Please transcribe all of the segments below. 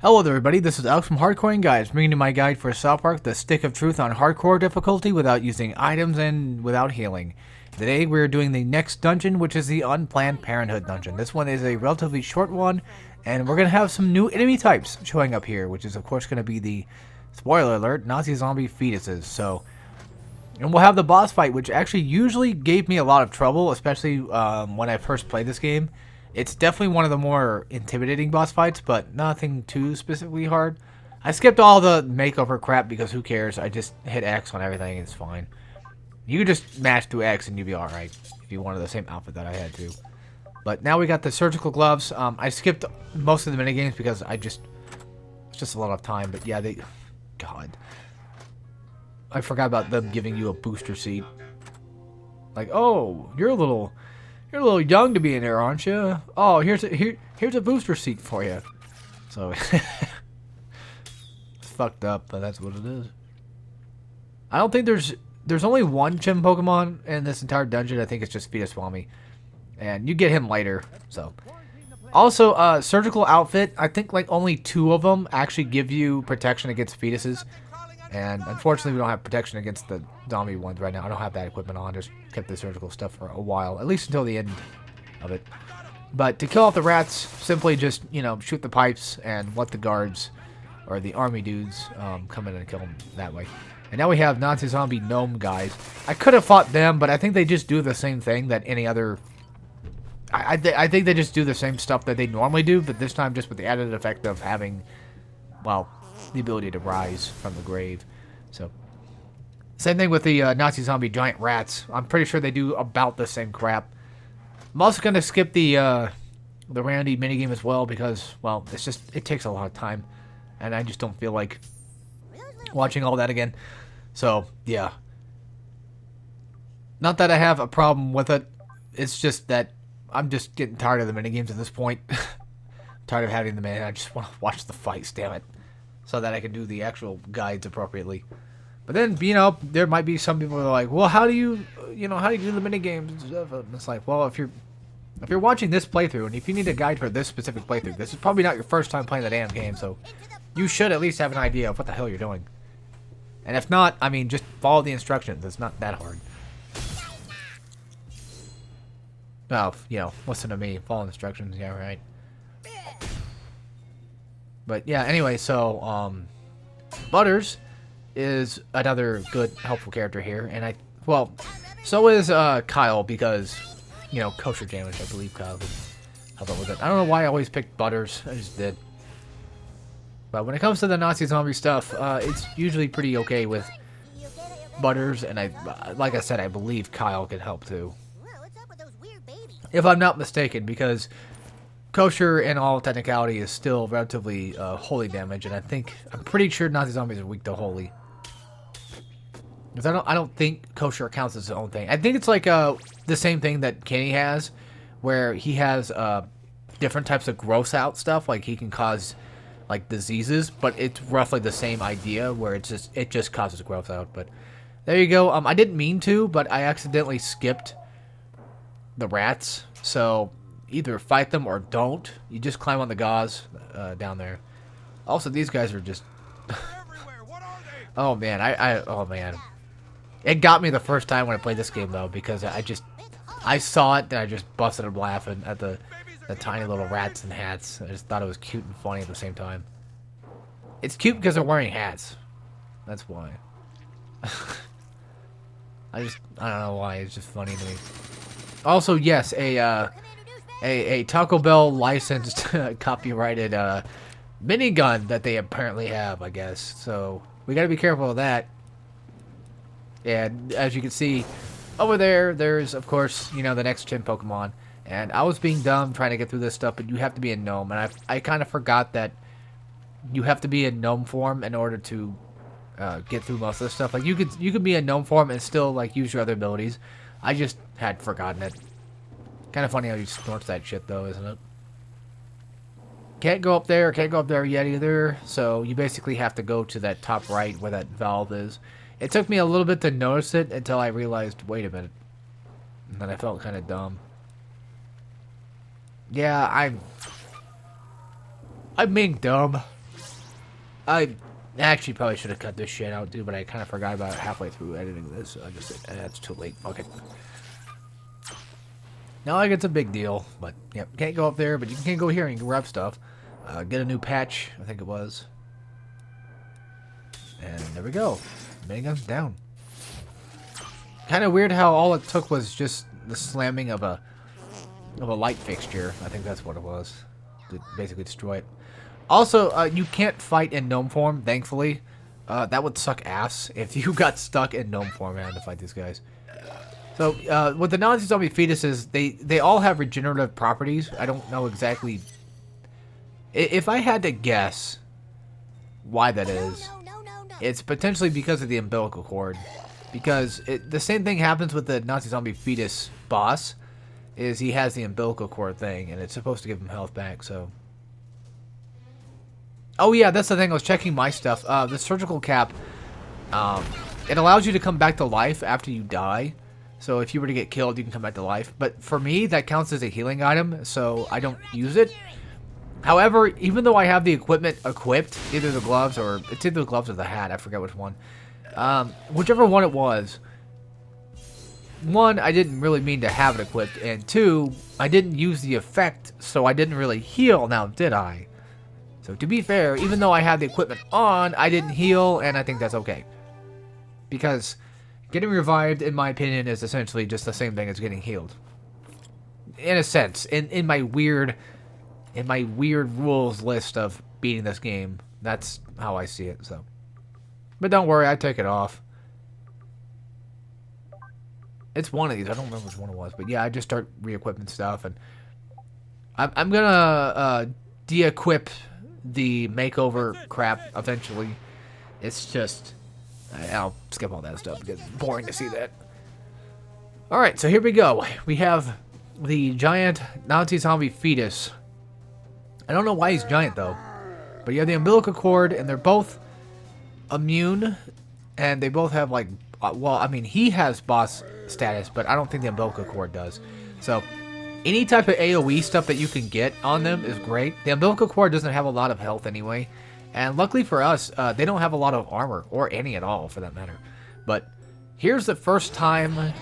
Hello there everybody, this is Alex from Hardcorian Guides, bringing you my guide for South Park, the Stick of Truth on Hardcore difficulty without using items and without healing. Today we're doing the next dungeon, which is the Unplanned Parenthood dungeon. This one is a relatively short one, and we're going to have some new enemy types showing up here, which is of course going to be the, spoiler alert, Nazi zombie fetuses. And we'll have the boss fight, which actually usually gave me a lot of trouble, especially when I first played this game. It's definitely one of the more intimidating boss fights, but nothing too specifically hard. I skipped all the makeover crap because who cares? I just hit X on everything, it's fine. You can just mash through X and you'll be alright if you wanted the same outfit that I had to. But now we got the surgical gloves. I skipped most of the minigames because it's just a lot of time, but yeah, God. I forgot about them giving you a booster seat. Like, oh, you're a little young to be in there, aren't you? Oh, here's a booster seat for you. So it's fucked up, but that's what it is. I don't think there's only one Chim Pokemon in this entire dungeon. I think it's just Fetuswami, and you get him later. So also, surgical outfit. I think like only 2 of them actually give you protection against fetuses. And unfortunately, we don't have protection against the zombie ones right now. I don't have that equipment on. Just kept the surgical stuff for a while, at least until the end of it. But to kill off the rats, simply just, shoot the pipes and let the guards, or the army dudes, come in and kill them that way. And now we have Nazi zombie gnome guys. I could have fought them, but I think they just do the same thing that any other... I think they just do the same stuff that they normally do, but this time just with the added effect of having, well, the ability to rise from the grave. So same thing with the Nazi zombie giant rats. I'm pretty sure they do about the same crap. I'm also going to skip the Randy minigame as well because, well, it takes a lot of time and I just don't feel like watching all that again. So yeah, not that I have a problem with it, it's just that I'm just getting tired of the minigames at this point. Tired of having them in. I just want to watch the fights, damn it, so that I can do the actual guides appropriately. But then, there might be some people who are like, well, how do you do the mini games and stuff? And it's like, well, if you're watching this playthrough, and if you need a guide for this specific playthrough, this is probably not your first time playing the damn game, so you should at least have an idea of what the hell you're doing. And if not, I mean, just follow the instructions. It's not that hard. Oh, listen to me. Follow instructions. Yeah, right. But yeah, anyway, so Butters is another good, helpful character here, and so is Kyle because kosher damage. I believe Kyle could help out with it. I don't know why I always picked Butters. I just did. But when it comes to the Nazi zombie stuff, it's usually pretty okay with Butters, and like I said, I believe Kyle could help too, if I'm not mistaken, because kosher in all technicality is still relatively holy damage, and I'm pretty sure Nazi zombies are weak to holy. Because I don't think kosher counts as its own thing. I think it's like the same thing that Kenny has, where he has different types of gross out stuff, like he can cause like diseases, but it's roughly the same idea where it just causes growth out. But there you go. I didn't mean to, but I accidentally skipped the rats, so either fight them or don't. You just climb on the gauze down there. Also, these guys are just... oh, man. Oh, man. It got me the first time when I played this game, though, because I saw it, and I just busted up laughing at the tiny little rats and hats. I just thought it was cute and funny at the same time. It's cute because they're wearing hats. That's why. I don't know why. It's just funny to me. Also, yes, a Taco Bell licensed, copyrighted minigun that they apparently have, I guess. So we gotta be careful of that. And as you can see over there's of course the next Chim Pokemon. And I was being dumb trying to get through this stuff, but you have to be a gnome, and I kind of forgot that you have to be in gnome form in order to get through most of this stuff. Like you could be in gnome form and still like use your other abilities. I just had forgotten it. Kind of funny how you snorts that shit, though, isn't it? Can't go up there yet either, so you basically have to go to that top right where that valve is. It took me a little bit to notice it until I realized, wait a minute. And then I felt kind of dumb. Yeah, I'm being dumb. I actually probably should have cut this shit out, dude, but I kind of forgot about it halfway through editing this. So I just said, it's too late. Okay. Not like it's a big deal, but yeah, can't go up there, but you can go here and you can grab stuff. Get a new patch, I think it was. And there we go. Minigun's down. Kind of weird how all it took was just the slamming of a light fixture. I think that's what it was. To basically destroy it. Also, you can't fight in gnome form, thankfully. That would suck ass if you got stuck in gnome form and had to fight these guys. So, with the Nazi zombie fetuses, they all have regenerative properties. I don't know exactly. If I had to guess why that is, it's potentially because of the umbilical cord. Because the same thing happens with the Nazi zombie fetus boss, is he has the umbilical cord thing, and it's supposed to give him health back, so. Oh yeah, that's the thing, I was checking my stuff. The surgical cap, it allows you to come back to life after you die. So if you were to get killed, you can come back to life. But for me, that counts as a healing item, so I don't use it. However, even though I have the equipment equipped, either the gloves or... It's either the gloves or the hat, I forget which one. Whichever one it was. One, I didn't really mean to have it equipped. And two, I didn't use the effect, so I didn't really heal now, did I? So to be fair, even though I had the equipment on, I didn't heal, and I think that's okay. Because getting revived, in my opinion, is essentially just the same thing as getting healed. In a sense, in my weird rules list of beating this game, that's how I see it. So, but don't worry, I take it off. It's one of these. I don't remember which one it was, but yeah, I just start re-equipping stuff, and I'm gonna de-equip the makeover crap eventually. It's just I'll skip all that stuff because it's boring to see that. Alright, so here we go. We have the giant Nazi zombie fetus. I don't know why he's giant though, but you have the umbilical cord, and they're both immune, and they both have like, well, I mean, he has boss status, but I don't think the umbilical cord does. So any type of AoE stuff that you can get on them is great. The umbilical cord doesn't have a lot of health anyway, and luckily for us, they don't have a lot of armor, or any at all for that matter. But here's the first time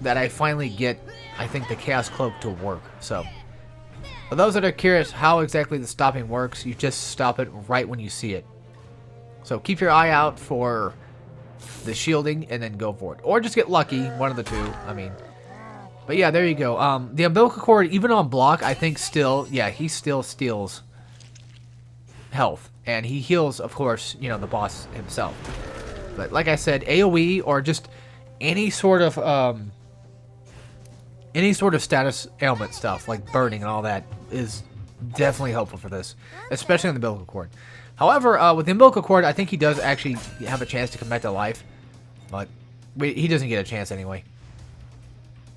that I finally get, I think, the Chaos Cloak to work. So for those that are curious how exactly the stopping works, you just stop it right when you see it. So keep your eye out for the shielding and then go for it. Or just get lucky, one of the two, I mean. But yeah, there you go. The umbilical cord, even on block, I think still, yeah, he still steals health. And he heals, of course, you know, the boss himself. But like I said, AoE or just any sort of status ailment stuff, like burning and all that, is definitely helpful for this. Especially on the umbilical cord. However, with the umbilical cord, I think he does actually have a chance to come back to life. But he doesn't get a chance anyway.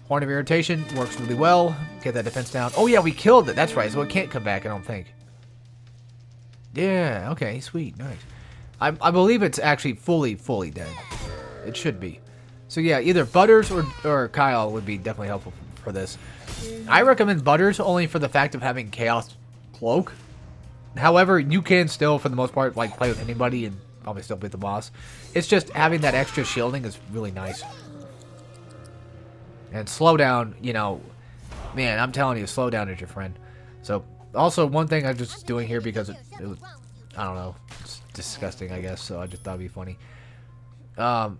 Horn of Irritation works really well. Get that defense down. Oh yeah, we killed it. That's right. So it can't come back, I don't think. Yeah, okay, sweet, nice. I believe it's actually fully dead. It should be. So yeah, either Butters or Kyle would be definitely helpful for this. I recommend Butters only for the fact of having Chaos Cloak. However, you can still, for the most part, like play with anybody and probably still beat the boss. It's just having that extra shielding is really nice. And slowdown, you know, man, I'm telling you, slowdown is your friend. So, also, one thing I'm just doing here because it was, I don't know, it's disgusting, I guess, so I just thought it'd be funny.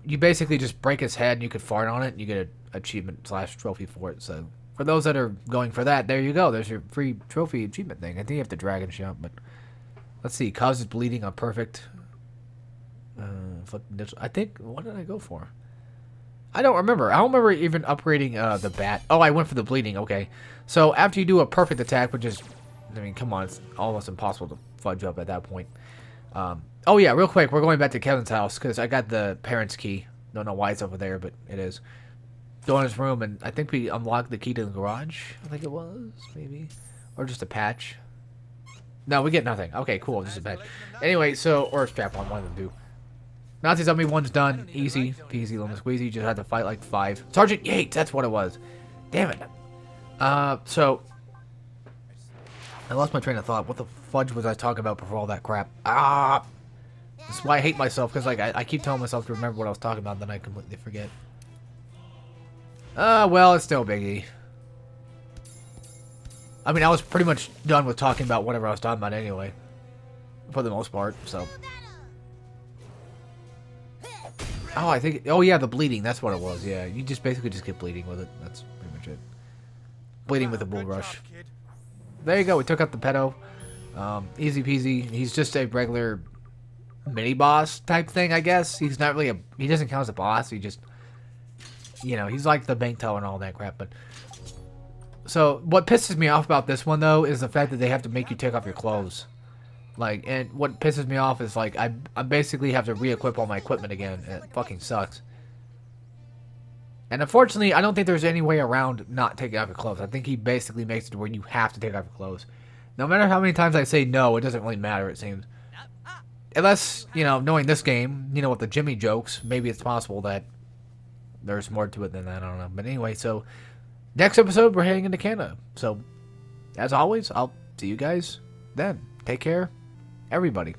You basically just break his head and you could fart on it and you get an achievement / trophy for it. So, for those that are going for that, there you go. There's your free trophy achievement thing. I think you have to drag and jump, but let's see. Causes bleeding on perfect. I think, what did I go for? I don't remember. I don't remember even upgrading the bat. Oh, I went for the bleeding. Okay. So after you do a perfect attack, which is, I mean, come on, it's almost impossible to fudge up at that point. Oh yeah, real quick, we're going back to Kevin's house because I got the parents' key. Don't know why it's over there, but it is. Go in his room, and I think we unlocked the key to the garage. I think it was, maybe. Or just a patch. No, we get nothing. Okay, cool, just a patch. Anyway, so, or a strap-on, one of them do. Nazi Zombie 1's done. Easy peasy, lemon squeezy. Just had to fight like 5. Sergeant Yates, that's what it was. Damn it. So, I lost my train of thought. What the fudge was I talking about before all that crap? That's why I hate myself, because like I keep telling myself to remember what I was talking about, then I completely forget. Well, it's still Biggie. I mean, I was pretty much done with talking about whatever I was talking about anyway, for the most part. So. Oh, I think. Oh yeah, the bleeding. That's what it was. Yeah, you just basically just get bleeding with it. That's pretty much it. Bleeding with the bull rush. There you go. We took out the pedo. Easy peasy. He's just a regular mini boss type thing, I guess. He's not really he doesn't count as a boss. He just, you know, he's like the bank teller and all that crap. But so what pisses me off about this one though is the fact that they have to make you take off your clothes. Like, and what pisses me off is like I basically have to re-equip all my equipment again. And it fucking sucks. And unfortunately, I don't think there's any way around not taking off your clothes. I think he basically makes it where you have to take off your clothes. No matter how many times I say no, it doesn't really matter, it seems. Unless, you know, knowing this game, you know, with the Jimmy jokes, maybe it's possible that there's more to it than that. I don't know. But anyway, so next episode, we're heading into Canada. So, as always, I'll see you guys then. Take care, everybody.